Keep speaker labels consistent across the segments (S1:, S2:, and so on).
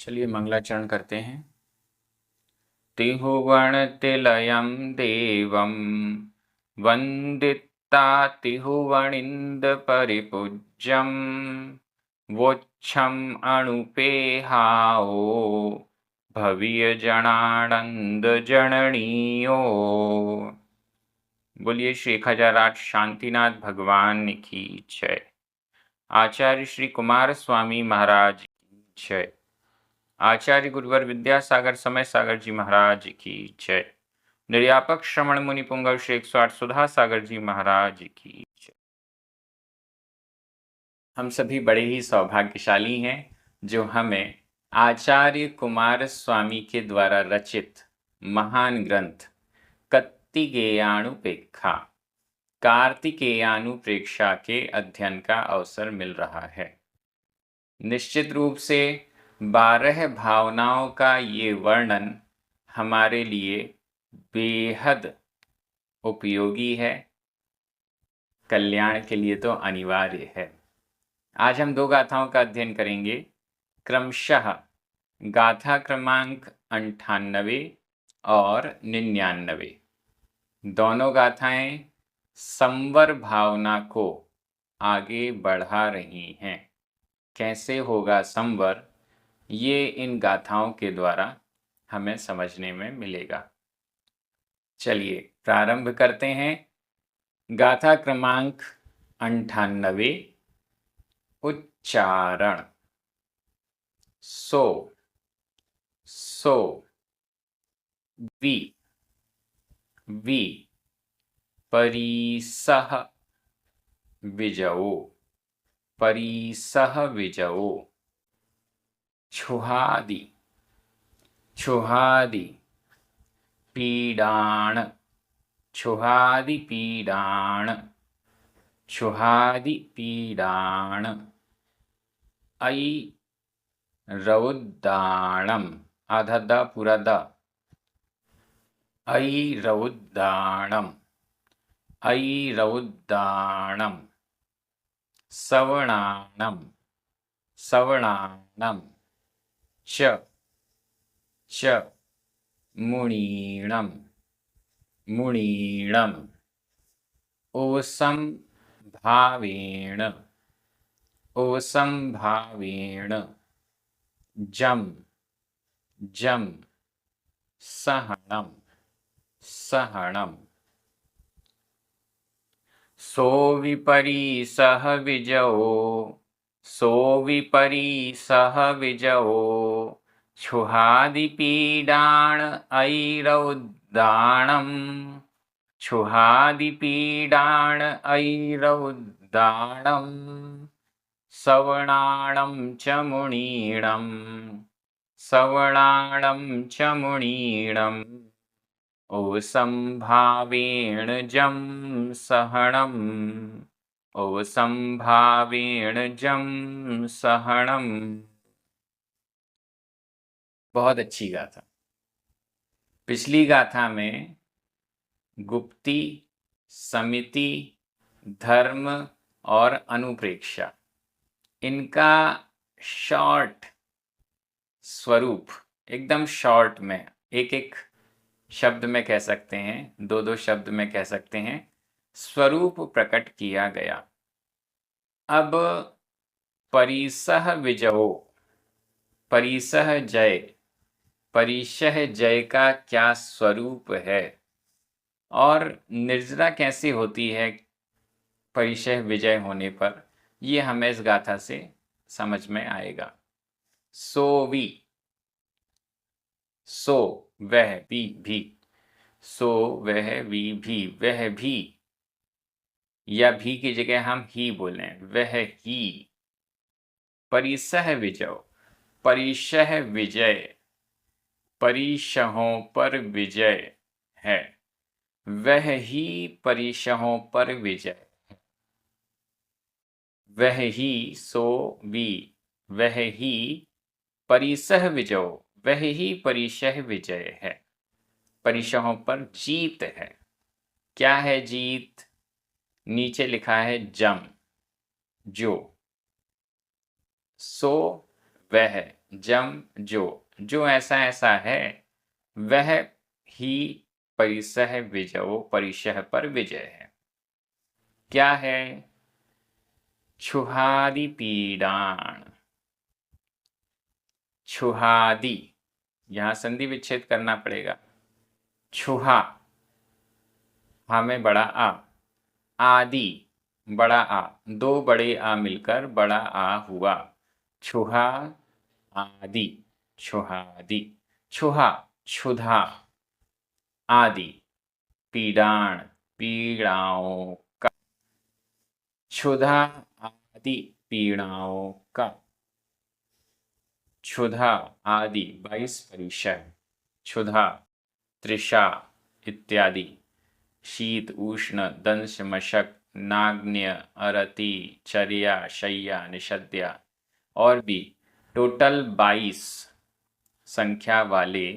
S1: चलिए मंगलाचरण करते हैं। तिहुवणतिलयं देवं वन्दिता तिहुवणिन्दपरिपूज्यं वोच्छम् अणुपेहाओ भवीयजनानंद जननीयो। बोलिए श्री 1008 शांतिनाथ भगवान की जय। आचार्य श्री कुमार स्वामी महाराज की जय। आचार्य गुरुवर विद्यासागर समय सागर जी महाराज की जय। निर्यापक श्रवण मुनि पुंगव श्री 108 सुधा सागर जी महाराज की जय। हम सभी बड़े ही सौभाग्यशाली हैं जो हमें आचार्य कुमार स्वामी के द्वारा रचित महान ग्रंथ कत्तिकेयानुपेक्षा कार्तिकेयानुप्रेक्षा के अध्ययन का अवसर मिल रहा है। निश्चित रूप से 12 भावनाओं का ये वर्णन हमारे लिए बेहद उपयोगी है, कल्याण के लिए तो अनिवार्य है। आज हम 2 गाथाओं का अध्ययन करेंगे, क्रमशः गाथा क्रमांक 98 और 99। दोनों गाथाएं संवर भावना को आगे बढ़ा रही हैं। कैसे होगा संवर, ये इन गाथाओं के द्वारा हमें समझने में मिलेगा। चलिए प्रारंभ करते हैं। गाथा क्रमांक 98, उच्चारण। सो सो वि परिसह विजयो परिसह विजयो। छुहादि पीडाण छुहादि पीडाण। ऐ रौद्दाणम, आधा द पूरा द। ऐ रौद्दाणम। सवणानम च मुनीणम ओसम भावेण जम सहणम। सो विपरीसह विजयो छुहादि पीडाण ऐरौद्दाणम। सवणाणं च मुनीणं ओसंभावेण जम सहणम। बहुत अच्छी गाथा। पिछली गाथा में गुप्ती, समिति, धर्म और अनुप्रेक्षा, इनका शॉर्ट स्वरूप, एकदम शॉर्ट में, एक शब्द में कह सकते हैं, 2 शब्द में कह सकते हैं, स्वरूप प्रकट किया गया। अब परिसह विजयो, परिसह जय का क्या स्वरूप है और निर्जरा कैसे होती है परिशह विजय होने पर, ये हमें इस गाथा से समझ में आएगा। सो वह भी, सो वह भी, या भी की जगह हम ही बोलें, वह ही। परिसह विजय, परिशह विजय, परिशहों पर विजय है, वह ही परिशहों पर विजय है। वह ही, सो वह ही परिसह विजयो, वह ही परिशह विजय है, परिशहों पर जीत है। क्या है जीत? नीचे लिखा है जम, जो। सो वह, जम जो ऐसा ऐसा है, वह ही परिसह विजयो, परिसह पर विजय है। क्या है? छुहादि पीड़ाण। छुहादि, यहां संधि विच्छेद करना पड़ेगा। छुहा, हमें बड़ा आ, आदि, बड़ा आ, दो बड़े आ मिलकर बड़ा आ हुआ। छुहा आदि, छुहादि। छुहा, क्षुधा, आदि, पीड़ाण, पीड़ाओं का। क्षुधा आदि पीड़ाओं का। क्षुधा आदि 22 परिचय। क्षुधा, तृषा इत्यादि। शीत, उष्ण, दंश, मशक, नाग्न्य, अरति, चर्या, शय्या, निषद्या और भी टोटल 22 संख्या वाले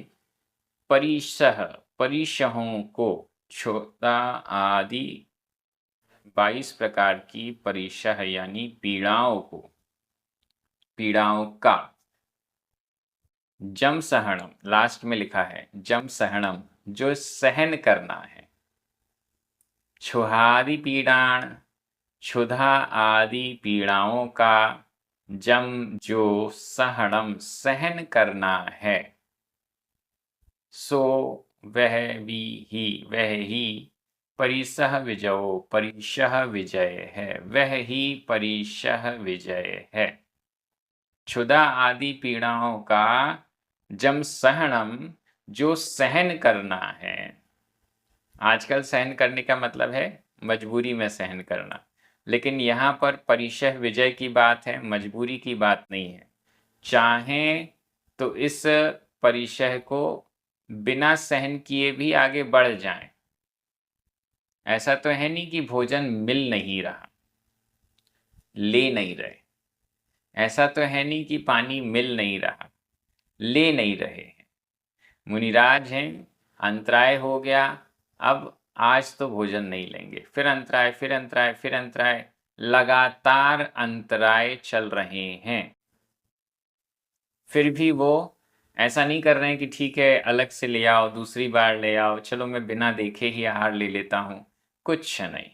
S1: परिसह, परिसहों को, क्षुधा आदि 22 प्रकार की परिसह यानी पीड़ाओं को, पीड़ाओं का। जम सहनम, लास्ट में लिखा है जम सहनम, जो सहन करना है। क्षुधादि पीड़ाण, क्षुधा आदि पीड़ाओं का, जम जो सहनम सहन करना है, सो वह भी ही, वह ही परिसह विजयो, परिसह विजय है, वह ही परिसह विजय है। क्षुधा आदि पीड़ाओं का जम सहनम, जो सहन करना है। आजकल सहन करने का मतलब है मजबूरी में सहन करना, लेकिन यहाँ पर परिसह विजय की बात है, मजबूरी की बात नहीं है। चाहें तो इस परिसह को बिना सहन किए भी आगे बढ़ जाएं। ऐसा तो है नहीं कि भोजन मिल नहीं रहा, ले नहीं रहे। ऐसा तो है नहीं कि पानी मिल नहीं रहा, ले नहीं रहे हैं। मुनिराज हैं, अंतराय हो गया, अब आज तो भोजन नहीं लेंगे, फिर अंतराय, फिर अंतराय, फिर अंतराय, लगातार अंतराय चल रहे हैं। फिर भी वो ऐसा नहीं कर रहे हैं कि ठीक है अलग से ले आओ, दूसरी बार ले आओ, चलो मैं बिना देखे ही आहार ले लेता हूँ। कुछ नहीं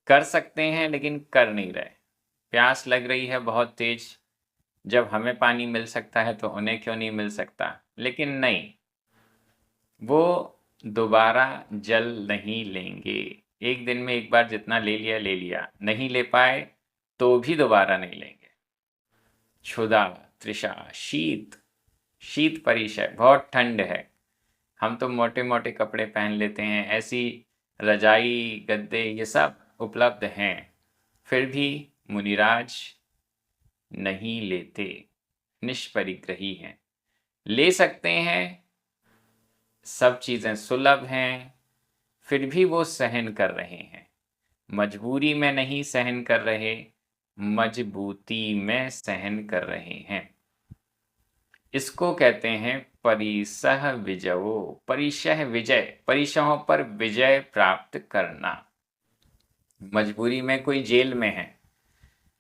S1: कर सकते हैं, लेकिन कर नहीं रहे। प्यास लग रही है बहुत तेज, जब हमें पानी मिल सकता है तो उन्हें क्यों नहीं मिल सकता? लेकिन नहीं, वो दोबारा जल नहीं लेंगे। एक दिन में एक बार जितना ले लिया ले लिया, नहीं ले पाए तो भी दोबारा नहीं लेंगे। क्षुधा, तृषा, शीत, शीत परिचय, बहुत ठंड है, हम तो मोटे मोटे कपड़े पहन लेते हैं, ऐसी रजाई गद्दे ये सब उपलब्ध हैं, फिर भी मुनिराज नहीं लेते, निष्परिग्रही हैं। ले सकते हैं, सब चीज़ें सुलभ हैं, फिर भी वो सहन कर रहे हैं। मजबूरी में नहीं सहन कर रहे, मजबूती में सहन कर रहे हैं। इसको कहते हैं परिसह विजयो, परिसह विजय, परिसहों पर विजय प्राप्त करना। मजबूरी में कोई जेल में है,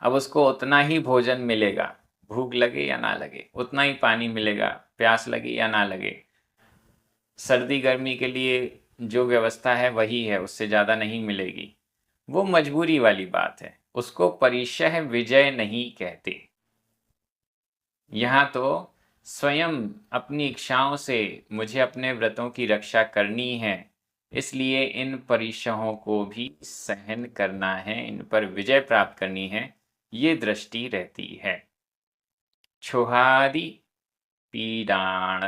S1: अब उसको उतना ही भोजन मिलेगा, भूख लगे या ना लगे, उतना ही पानी मिलेगा, प्यास लगे या ना लगे। सर्दी गर्मी के लिए जो व्यवस्था है वही है, उससे ज़्यादा नहीं मिलेगी। वो मजबूरी वाली बात है, उसको परिसह विजय नहीं कहते। यहाँ तो स्वयं अपनी इच्छाओं से मुझे अपने व्रतों की रक्षा करनी है, इसलिए इन परिसहों को भी सहन करना है, इन पर विजय प्राप्त करनी है, ये दृष्टि रहती है। क्षुधादि पीड़ाण,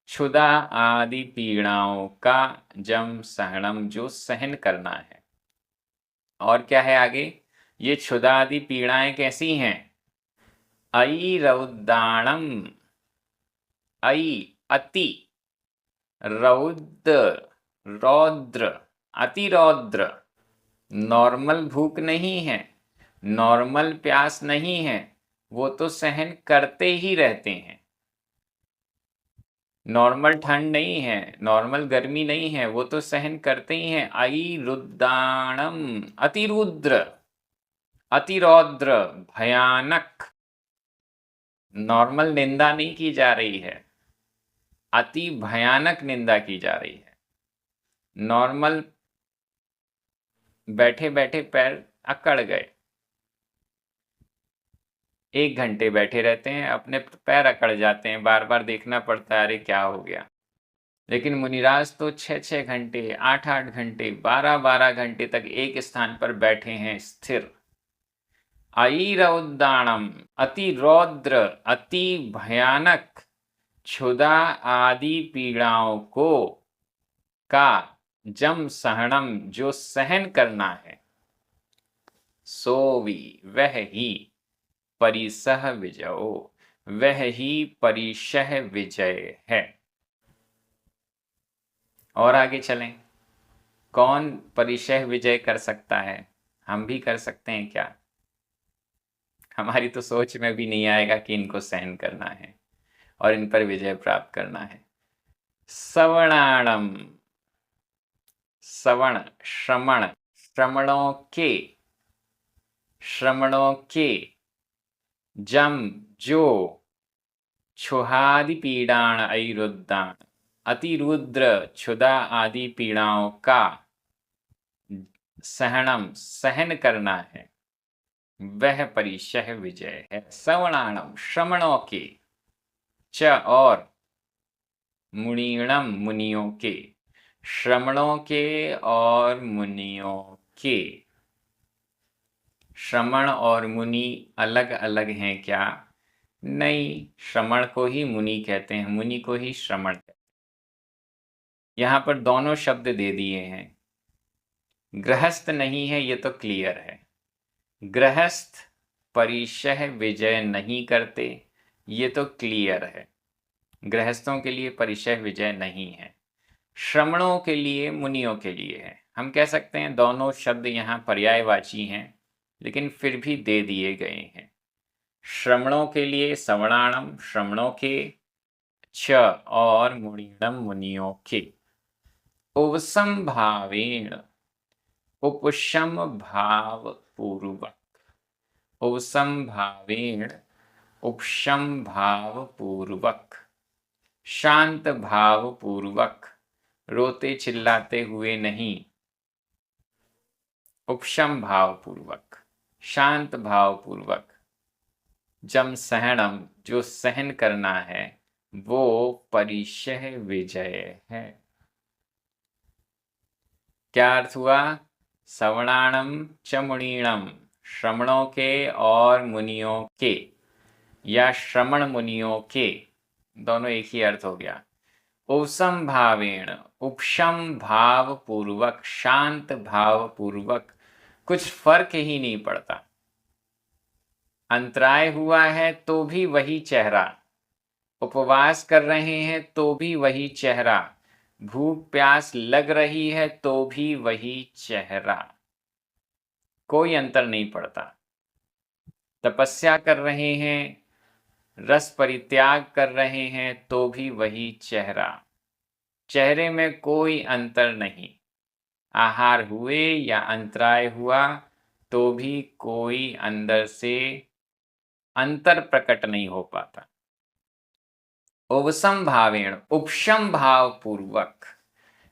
S1: क्षुधा आदि पीड़ाओं का जम सहनम, जो सहन करना है। और क्या है आगे? ये क्षुधा आदि पीड़ाएं कैसी हैं? अई रौदाणम, अई अति, रौद्र, रौद्र, अति रौद्र। नॉर्मल भूख नहीं है, नॉर्मल प्यास नहीं है, वो तो सहन करते ही रहते हैं। नॉर्मल ठंड नहीं है, नॉर्मल गर्मी नहीं है, वो तो सहन करते ही हैं। अई रुद्राणम, अतिरुद्र, अतिरौद्र, भयानक, नॉर्मल निंदा नहीं की जा रही है, अति भयानक निंदा की जा रही है। नॉर्मल बैठे बैठे पैर अकड़ गए, 1 घंटे बैठे रहते हैं, अपने पैर अकड़ जाते हैं, बार बार देखना पड़ता है अरे क्या हो गया। लेकिन मुनिराज तो 6-6 घंटे, 8-8 घंटे, 12-12 घंटे तक एक स्थान पर बैठे हैं स्थिर। अईरौद्दाणम, अति रौद्र, अति भयानक, क्षुधा आदि पीड़ाओं को का जम सहनम, जो सहन करना है, सोवी, वह ही, परिसह विजयो, वह ही परिशह विजय है। और आगे चलें, कौन परिशह विजय कर सकता है? हम भी कर सकते हैं क्या? हमारी तो सोच में भी नहीं आएगा कि इनको सहन करना है और इन पर विजय प्राप्त करना है। सवणाणम, सवण, श्रमण, श्रमणों के, जम, जो, क्षुहादि पीड़ाण अरुद्धान, अतिरुद्र, क्षुधा आदि पीड़ाओं का सहनम, सहन करना है, वह परिशह विजय है। सवणाणम, श्रमणों के, च और, मुनीणम, मुनियों के, श्रमणों के और मुनियों के। श्रमण और मुनि अलग अलग हैं क्या? नहीं, श्रमण को ही मुनि कहते हैं, मुनि को ही श्रमण कहते हैं। यहाँ पर दोनों शब्द दे दिए हैं। गृहस्थ नहीं है, ये तो क्लियर है। गृहस्थ परिशह विजय नहीं करते, ये तो क्लियर है। गृहस्थों के लिए परिशह विजय नहीं है, श्रमणों के लिए, मुनियों के लिए है। हम कह सकते हैं दोनों शब्द यहाँ पर्यायवाची हैं, लेकिन फिर भी दे दिए गए हैं। श्रमणों के लिए सवणाणम, श्रमणों के, च और मुनीणम, मुनियों के। उपसंभावेण, उपशम भाव पूर्वक, उपसंभावेण, उपशम भाव पूर्वक, शांत भाव पूर्वक, रोते चिल्लाते हुए नहीं, उपशम भाव पूर्वक, शांत भाव पूर्वक। जम सहनम, जो सहन करना है, वो परिशह विजय है। क्या अर्थ हुआ? सवणाणम च मुनीणम, श्रमणों के और मुनियों के, या श्रमण मुनियों के, दोनों एक ही अर्थ हो गया। उपसम भावेण, उपशम भाव पूर्वक, शांत भाव पूर्वक, कुछ फर्क ही नहीं पड़ता। अंतराय हुआ है तो भी वही चेहरा, उपवास कर रहे हैं तो भी वही चेहरा, भूख प्यास लग रही है तो भी वही चेहरा, कोई अंतर नहीं पड़ता। तपस्या कर रहे हैं, रस परित्याग कर रहे हैं तो भी वही चेहरा, चेहरे में कोई अंतर नहीं। आहार हुए या अंतराय हुआ तो भी कोई अंदर से अंतर प्रकट नहीं हो पाता। उपसम भावेण, उपशम भाव पूर्वक,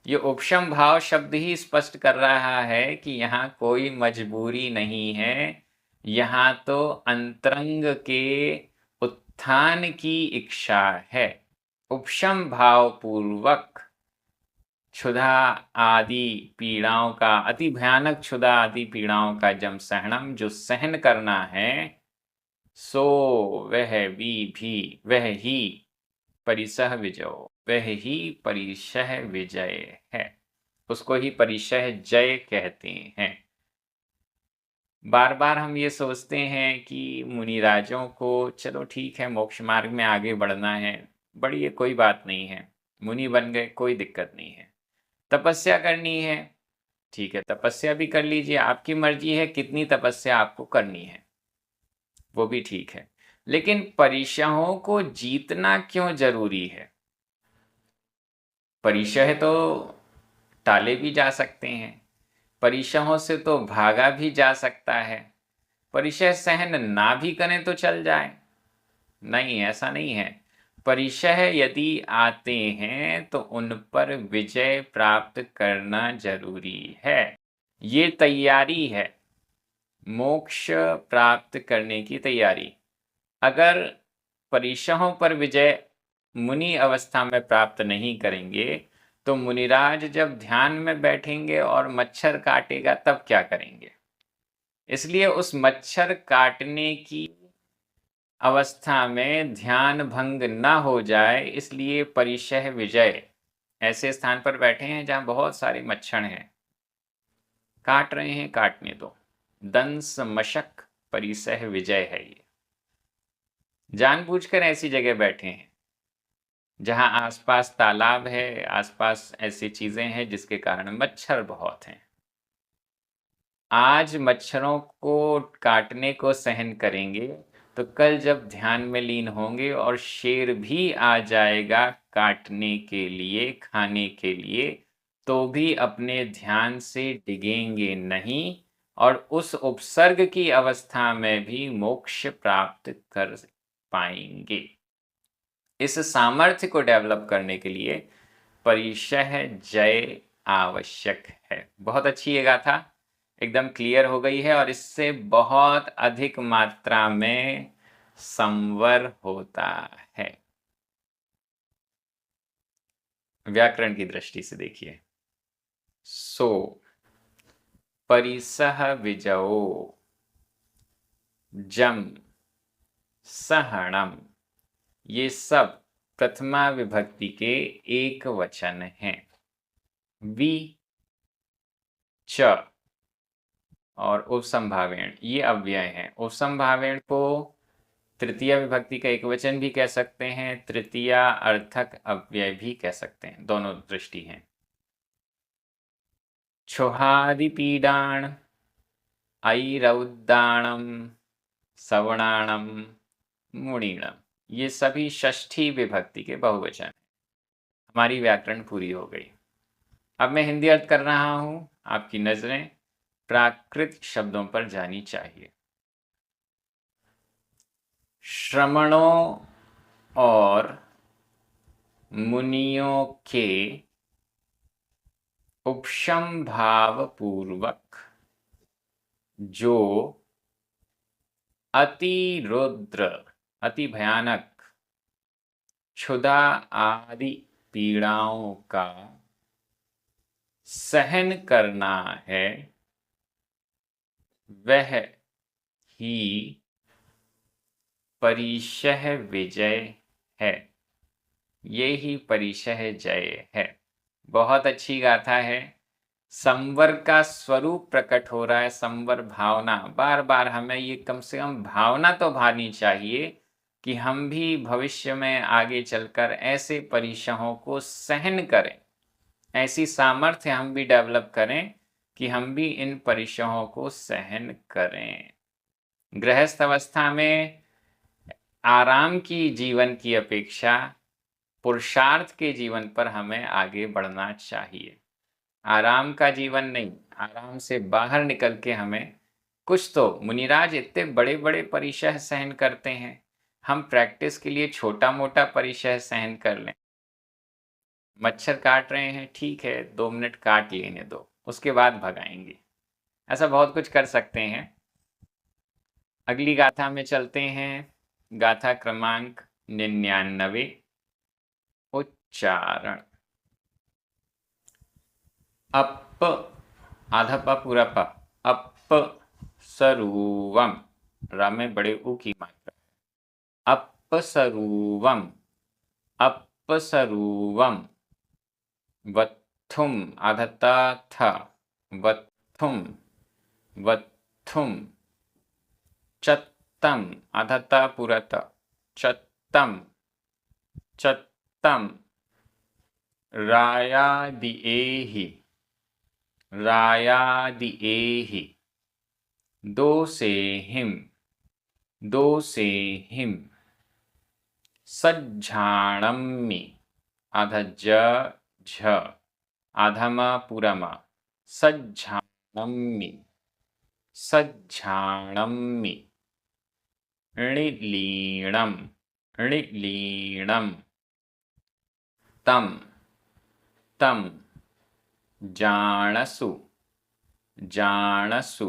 S1: ये उपशम भाव शब्द ही स्पष्ट कर रहा है कि यहाँ कोई मजबूरी नहीं है, यहाँ तो अंतरंग के उत्थान की इच्छा है। उपशम भाव पूर्वक, क्षुधा आदि पीड़ाओं का, अति भयानक क्षुधा आदि पीड़ाओं का जम सहनम, जो सहन करना है, सो वह ही परिसह विजय, वह ही परिशह विजय है। उसको ही परिशह जय कहते हैं। बार बार हम ये सोचते हैं कि मुनिराजों को चलो ठीक है, मोक्ष मार्ग में आगे बढ़ना है, बढ़िए, कोई बात नहीं है, मुनि बन गए, कोई दिक्कत नहीं है। तपस्या करनी है, ठीक है, तपस्या भी कर लीजिए, आपकी मर्जी है कितनी तपस्या आपको करनी है, वो भी ठीक है। लेकिन परिशहों को जीतना क्यों जरूरी है? परिशह तो टाले भी जा सकते हैं, परिशहों से तो भागा भी जा सकता है, परिशह सहन ना भी करें तो चल जाए, नहीं, ऐसा नहीं है। परिशः यदि आते हैं तो उन पर विजय प्राप्त करना जरूरी है। ये तैयारी है, मोक्ष प्राप्त करने की तैयारी। अगर परिशहों पर विजय मुनि अवस्था में प्राप्त नहीं करेंगे तो मुनिराज जब ध्यान में बैठेंगे और मच्छर काटेगा तब क्या करेंगे? इसलिए उस मच्छर काटने की अवस्था में ध्यान भंग न हो जाए, इसलिए परिशः विजय। ऐसे स्थान पर बैठे हैं जहां बहुत सारे मच्छर हैं, काट रहे हैं, काटने दो। दंस मशक परिसह विजय है ये। जानबूझकर ऐसी जगह बैठे हैं जहां आसपास तालाब है, आसपास ऐसी चीजें हैं जिसके कारण मच्छर बहुत हैं। आज मच्छरों को काटने को सहन करेंगे तो कल जब ध्यान में लीन होंगे और शेर भी आ जाएगा काटने के लिए, खाने के लिए, तो भी अपने ध्यान से डिगेंगे नहीं और उस उपसर्ग की अवस्था में भी मोक्ष प्राप्त कर पाएंगे। इस सामर्थ्य को डेवलप करने के लिए परिशः जय आवश्यक है। बहुत अच्छी ये गाथा एकदम क्लियर हो गई है और इससे बहुत अधिक मात्रा में संवर होता है। व्याकरण की दृष्टि से देखिए, सो परिसह विजयो जम सहणम, ये सब प्रथमा विभक्ति के एक वचन हैं। वि च और उपसंभावेण ये अव्यय हैं। उपसंभावेण को तृतीया विभक्ति का एक वचन भी कह सकते हैं, तृतीया अर्थक अव्यय भी कह सकते हैं, दोनों दृष्टि हैं। छुहादि पीडाण, ऐरौद्दाणम, सवर्णाणम, मुणीणम, ये सभी षष्ठी विभक्ति के बहुवचन हैं। हमारी व्याकरण पूरी हो गई। अब मैं हिंदी अर्थ कर रहा हूं, आपकी नजरें प्राकृत शब्दों पर जानी चाहिए। श्रमणों और मुनियों के उपशम भाव पूर्वक जो अति रुद्र, अति भयानक, क्षुधा आदि पीड़ाओं का सहन करना है, वह ही परिशः विजय है। ये ही परिशः जय है। बहुत अच्छी गाथा है। संवर का स्वरूप प्रकट हो रहा है, संवर भावना। बार बार हमें ये कम से कम भावना तो भानी चाहिए कि हम भी भविष्य में आगे चलकर ऐसे परिशहों को सहन करें, ऐसी सामर्थ्य हम भी डेवलप करें कि हम भी इन परिशहों को सहन करें। गृहस्थ अवस्था में आराम की जीवन की अपेक्षा पुरुषार्थ के जीवन पर हमें आगे बढ़ना चाहिए। आराम का जीवन नहीं, आराम से बाहर निकल के हमें कुछ तो, मुनिराज इतने बड़े बड़े परिशह सहन करते हैं, हम प्रैक्टिस के लिए छोटा मोटा परिशह सहन कर लें। मच्छर काट रहे हैं, ठीक है, 2 मिनट काट लेने दो, उसके बाद भगाएंगे। ऐसा बहुत कुछ कर सकते हैं। अगली गाथा में चलते हैं। गाथा क्रमांक 99। उच्चारण। अप, आधा प पूरा प, अप सरूवम, रा में बड़े ऊ की मात्रा है। Up सरूवम, up सरूवम। वत्थुम, आधा ता था, वत्थुम, वत्थुम। चत्तम, आधा ता पूरा ता, चत्तम, चत्तम। रायादिएहि, रायादिएहि। दो से हिम, दो से हिम। सज्झाणम्मि, आधा ज झ, आधा म पूरा म, सज्झाणम्मि, सज्झाणम्मि। णिलीणम, लीणम तम तम जाणसु जाणसु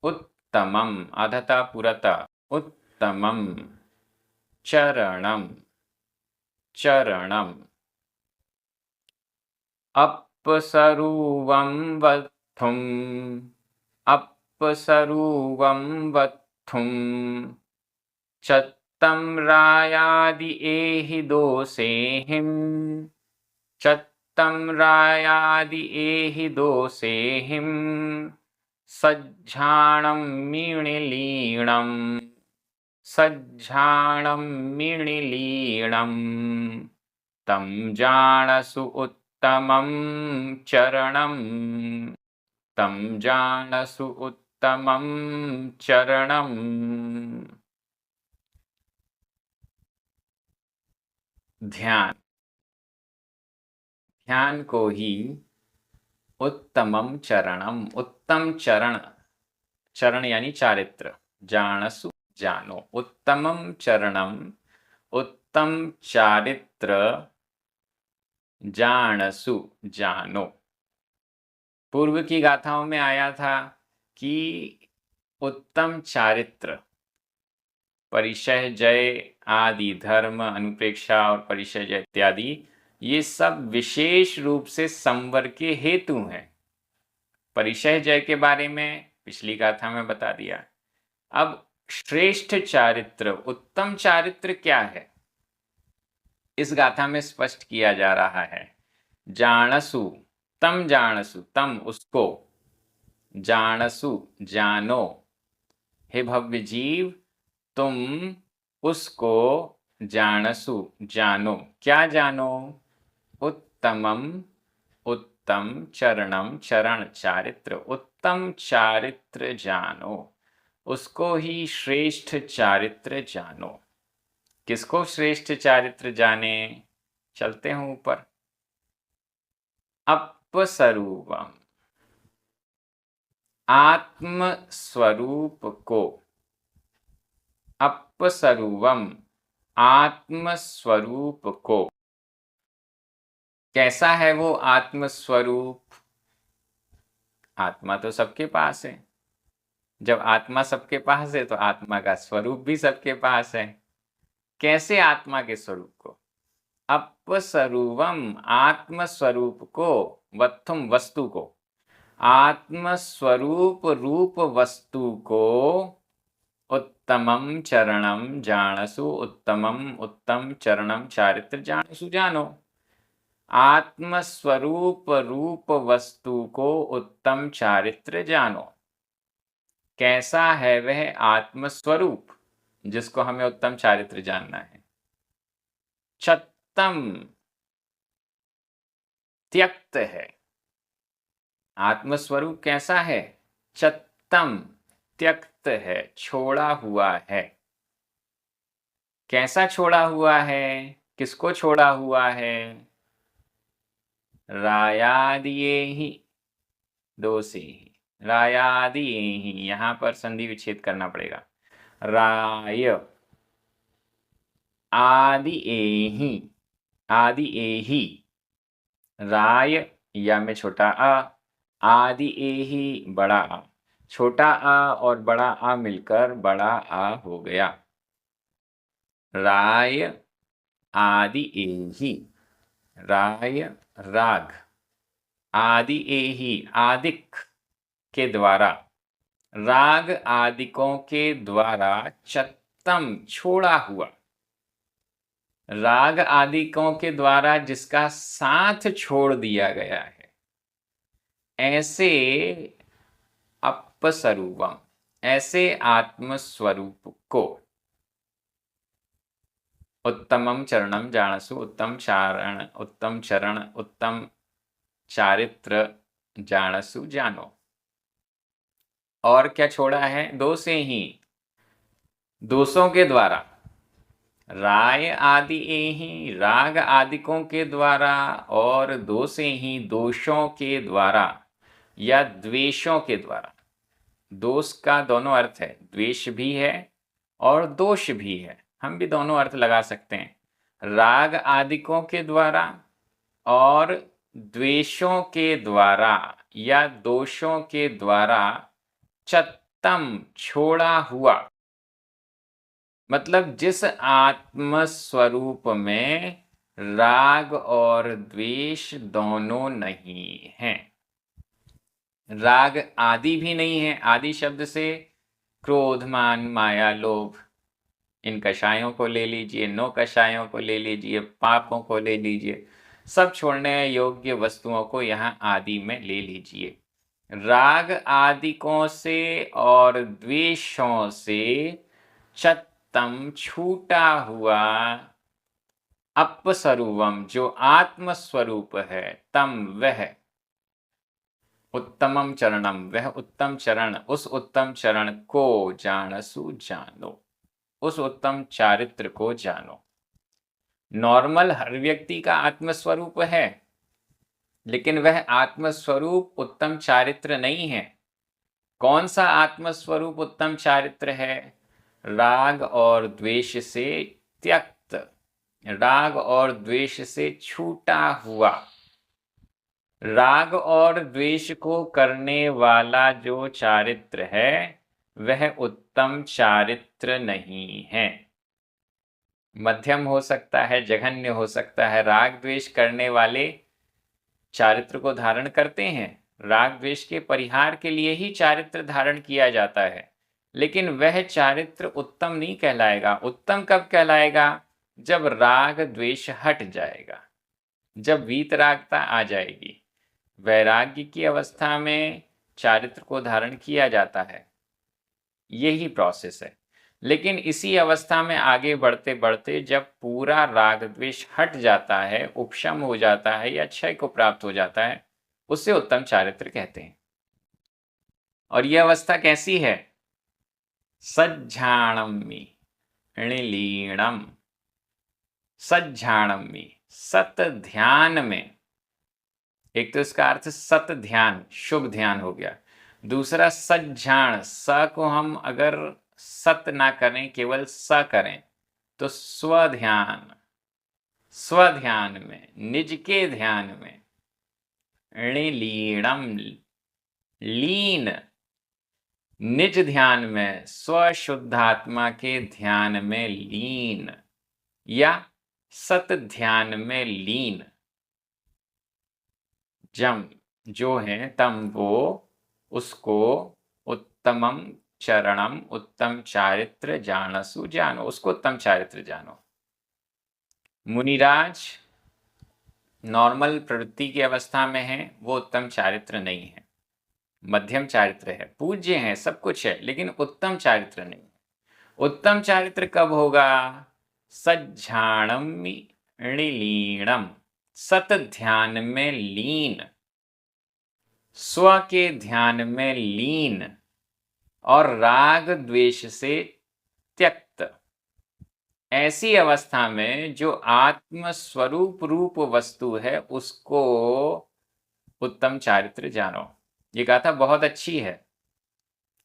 S1: उत्तमम अधता पुरता उत्तमम चरणम चरणम अप्सरुवं वत्थुम अप्सरुवं वत्थुम चत्तं रायादि एहि दोषेहिं चत्तं रायादि एहि दोषेहिं सज्झाणं मिणिलीणं सज्झाणं मिणिलीणं तं जाणसु उत्तमं चरणं तं जाणसु उत्तमं चरणं। ध्यान ध्यान को ही उत्तमम चरणम उत्तम चरण चरण यानी चारित्र जाणसु जानो उत्तमम चरणम उत्तम चारित्र जाणसु जानो। पूर्व की गाथाओं में आया था कि उत्तम चारित्र परिचय जय आदि धर्म अनुप्रेक्षा और परिचय जय इत्यादि ये सब विशेष रूप से संवर के हेतु हैं। परिचय जय के बारे में पिछली गाथा में बता दिया। अब श्रेष्ठ चारित्र उत्तम चारित्र क्या है इस गाथा में स्पष्ट किया जा रहा है। जाणसु तम उसको जाणसु जानो हे भव्य जीव तुम उसको जाणसु जानो क्या जानो उत्तमम उत्तम चरणम चरण चारित्र उत्तम चारित्र जानो उसको ही श्रेष्ठ चारित्र जानो। किसको श्रेष्ठ चारित्र जाने चलते हैं ऊपर। अपस्वरूपम आत्म स्वरूप को अपस्वरूपम आत्म स्वरूप को कैसा है वो आत्म स्वरूप। आत्मा तो सबके पास है। जब आत्मा सबके पास है तो आत्मा का स्वरूप भी सबके पास है। कैसे आत्मा के स्वरूप को अपस्वरूपम आत्म स्वरूप को वत्थुम वस्तु को आत्म स्वरूप रूप वस्तु को उत्तमम चरणम जाणसु उत्तमम उत्तम चरणम चारित्र जाणसु जानो। आत्म स्वरूप रूप वस्तु को उत्तम चारित्र जानो। कैसा है वह आत्म स्वरूप जिसको हमें उत्तम चारित्र जानना है। छत्तम त्यक्त है। आत्मस्वरूप कैसा है छत्तम त्यक्त है छोड़ा हुआ है। कैसा छोड़ा हुआ है किसको छोड़ा हुआ है रायादिये ही दो से ही रायादिये ही यहां पर संधि विच्छेद करना पड़ेगा। राय आदि एहि आदि एहि राय या में छोटा आ आदि एहि बड़ा आ छोटा आ और बड़ा आ मिलकर बड़ा आ हो गया। राय आदि एहि राय राग आदि एहि आदिक के द्वारा राग आदिकों के द्वारा चत्तम छोड़ा हुआ राग आदिकों के द्वारा जिसका साथ छोड़ दिया गया है ऐसे अपस्वरूपम ऐसे आत्मस्वरूप को उत्तमम चरणम जाणसु उत्तम चरण उत्तम चारित्र जाणसु जानो। और क्या छोड़ा है दो से ही दोषों के द्वारा राय आदि एहि राग आदिकों के द्वारा और दो से ही दोषों के द्वारा या द्वेषों के द्वारा। दोष का दोनों अर्थ है द्वेष भी है और दोष भी है। हम भी दोनों अर्थ लगा सकते हैं। राग आदिकों के द्वारा और द्वेषों के द्वारा या दोषों के द्वारा चत्तम छोड़ा हुआ, मतलब जिस आत्म स्वरूप में राग और द्वेष दोनों नहीं हैं। राग आदि भी नहीं है। आदि शब्द से क्रोध, मान, माया, लोभ, इन कषायों को ले लीजिए, नौ कषायों को ले लीजिए, पापों को ले लीजिए, सब छोड़ने योग्य वस्तुओं को यहाँ आदि में ले लीजिए। राग आदिकों से और द्वेषों से चत्तम छूटा हुआ अपस्वरूपम जो आत्म स्वरूप है, तम वह उत्तमम चरणम वह उत्तम चरण, उस उत्तम चरण को जानसु जानो, उस उत्तम चारित्र को जानो। नॉर्मल हर व्यक्ति का आत्मस्वरूप है, लेकिन वह आत्मस्वरूप उत्तम चारित्र नहीं है। कौन सा आत्मस्वरूप उत्तम चारित्र है? राग और द्वेष से त्यक्त, राग और द्वेष से छूटा हुआ। राग और द्वेष को करने वाला जो चारित्र है वह उत्तम चारित्र नहीं है। मध्यम हो सकता है, जघन्य हो सकता है। राग द्वेष करने वाले चारित्र को धारण करते हैं। राग द्वेष के परिहार के लिए ही चारित्र धारण किया जाता है, लेकिन वह चारित्र उत्तम नहीं कहलाएगा। उत्तम कब कहलाएगा? जब राग द्वेष हट जाएगा, जब वीतरागता आ जाएगी। वैराग्य की अवस्था में चारित्र को धारण किया जाता है, यही प्रोसेस है। लेकिन इसी अवस्था में आगे बढ़ते बढ़ते जब पूरा राग द्वेष हट जाता है, उपशम हो जाता है या क्षय को प्राप्त हो जाता है, उसे उत्तम चारित्र कहते हैं। और यह अवस्था कैसी है? सज्झाणम्मि लीणम, सज्झाणम्मि सत ध्यान में। एक तो इसका अर्थ सत ध्यान, शुभ ध्यान हो गया। दूसरा सज्झाण, स को हम अगर सत ना करें, केवल स करें तो स्वध्यान, स्वध्यान में, निज के ध्यान में। लीणम लीन, निज ध्यान में, स्वशुद्धात्मा के ध्यान में लीन या सत ध्यान में लीन। जम जो है तम वो, उसको उत्तमम चरणम उत्तम चारित्र जानसु जानो, उसको उत्तम चारित्र जानो। मुनिराज नॉर्मल प्रवृत्ति की अवस्था में है, वो उत्तम चारित्र नहीं है, मध्यम चारित्र है, पूज्य है, सब कुछ है, लेकिन उत्तम चारित्र नहीं है। उत्तम चारित्र कब होगा? सज्झाणम्मि लीणम, सत ध्यान में लीन, स्व के ध्यान में लीन और राग द्वेष से त्यक्त। ऐसी अवस्था में जो आत्म स्वरूप रूप वस्तु है उसको उत्तम चारित्र जानो। ये गाथा बहुत अच्छी है।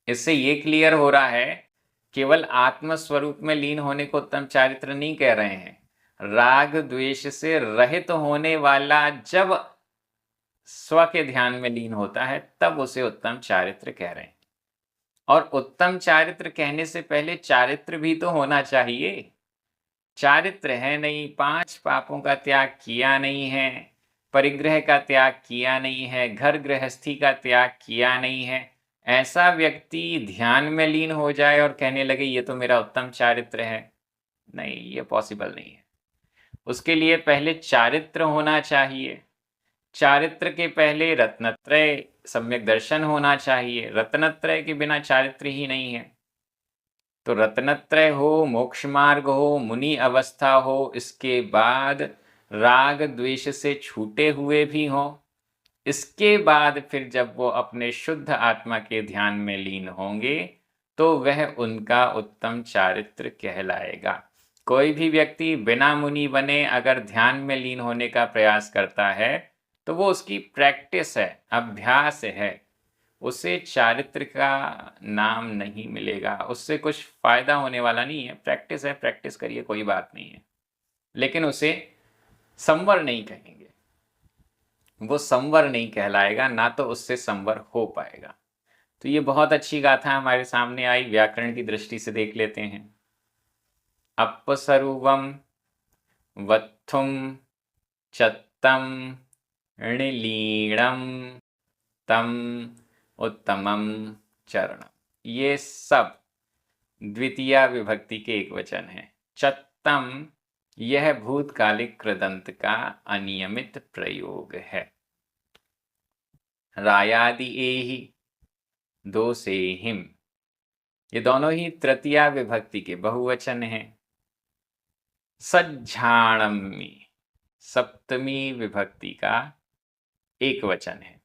S1: इससे ये क्लियर हो रहा है, केवल आत्म स्वरूप में लीन होने को उत्तम चारित्र नहीं कह रहे हैं। राग द्वेष से रहित होने वाला जब स्व के ध्यान में लीन होता है तब उसे उत्तम चारित्र कह रहे हैं। और उत्तम चारित्र कहने से पहले चारित्र भी तो होना चाहिए। चारित्र है नहीं, 5 पापों का त्याग किया नहीं है, परिग्रह का त्याग किया नहीं है, घर गृहस्थी का त्याग किया नहीं है, ऐसा व्यक्ति ध्यान में लीन हो जाए और कहने लगे ये तो मेरा उत्तम चारित्र है, नहीं, ये पॉसिबल नहीं है। उसके लिए पहले चारित्र होना चाहिए। चारित्र के पहले रत्नत्रय सम्यक दर्शन होना चाहिए। रत्नत्रय के बिना चारित्र ही नहीं है। तो रत्नत्रय हो, मोक्ष मार्ग हो, मुनि अवस्था हो, इसके बाद राग द्वेष से छूटे हुए भी हों, इसके बाद फिर जब वो अपने शुद्ध आत्मा के ध्यान में लीन होंगे तो वह उनका उत्तम चारित्र कहलाएगा। कोई भी व्यक्ति बिना मुनि बने अगर ध्यान में लीन होने का प्रयास करता है तो वो उसकी प्रैक्टिस है, अभ्यास है, उसे चारित्र का नाम नहीं मिलेगा, उससे कुछ फायदा होने वाला नहीं है। प्रैक्टिस है, प्रैक्टिस करिए, कोई बात नहीं है, लेकिन उसे संवर नहीं कहेंगे, वो संवर नहीं कहलाएगा, ना तो उससे संवर हो पाएगा। तो ये बहुत अच्छी गाथा हमारे सामने आई, व्याकरण की दृष्टि से देख लेते हैं। अपसर्वम वत्थुम चत्तम ऋणलीणम तम उत्तमम चरणम, ये सब द्वितीया विभक्ति के एक वचन है। चत्तम यह भूतकालिक कृदंत का अनियमित प्रयोग है। रायादि एहि दो से हिम, ये दोनों ही तृतीया विभक्ति के बहुवचन हैं। सज्झाणमी सप्तमी विभक्ति का एक वचन है।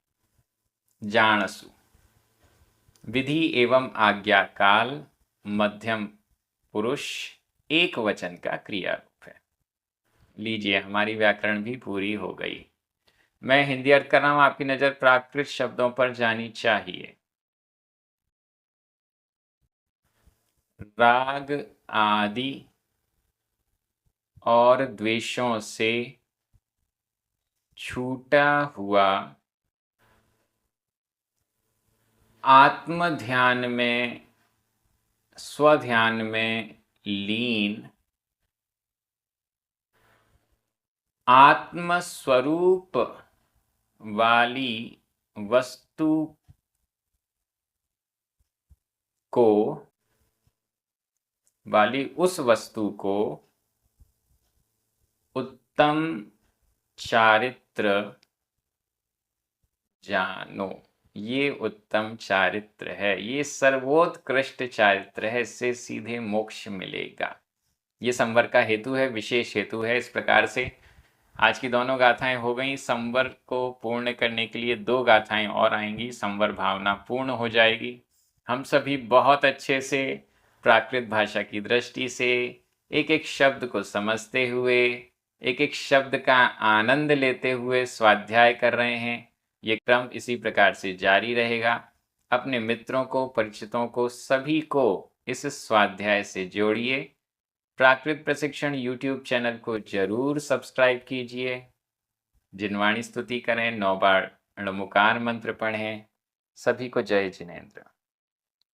S1: जानसु विधि एवं आज्ञा काल मध्यम पुरुष एक वचन का क्रिया रूप है। लीजिए, हमारी व्याकरण भी पूरी हो गई। मैं हिंदी अर्थ कर रहा हूं, आपकी नजर प्राकृत शब्दों पर जानी चाहिए। राग आदि और द्वेषों से छूटा हुआ, आत्म ध्यान में, स्वध्यान में लीन, आत्म स्वरूप वाली वस्तु को, वाली उस वस्तु को उत्तम चारित्र जानो। ये उत्तम चारित्र है, ये सर्वोत्कृष्ट चारित्र है, इससे सीधे मोक्ष मिलेगा। ये संवर का हेतु है, विशेष हेतु है। इस प्रकार से आज की दोनों गाथाएं हो गई। संवर को पूर्ण करने के लिए 2 गाथाएं और आएंगी, संवर भावना पूर्ण हो जाएगी। हम सभी बहुत अच्छे से प्राकृत भाषा की दृष्टि से एक एक शब्द को समझते हुए, एक एक शब्द का आनंद लेते हुए स्वाध्याय कर रहे हैं। ये क्रम इसी प्रकार से जारी रहेगा। अपने मित्रों को, परिचितों को, सभी को इस स्वाध्याय से जोड़िए। प्राकृत प्रशिक्षण यूट्यूब चैनल को जरूर सब्सक्राइब कीजिए। जिनवाणी स्तुति करें, 9 बार णमुकार मंत्र पढ़ें। सभी को जय जिनेन्द्र।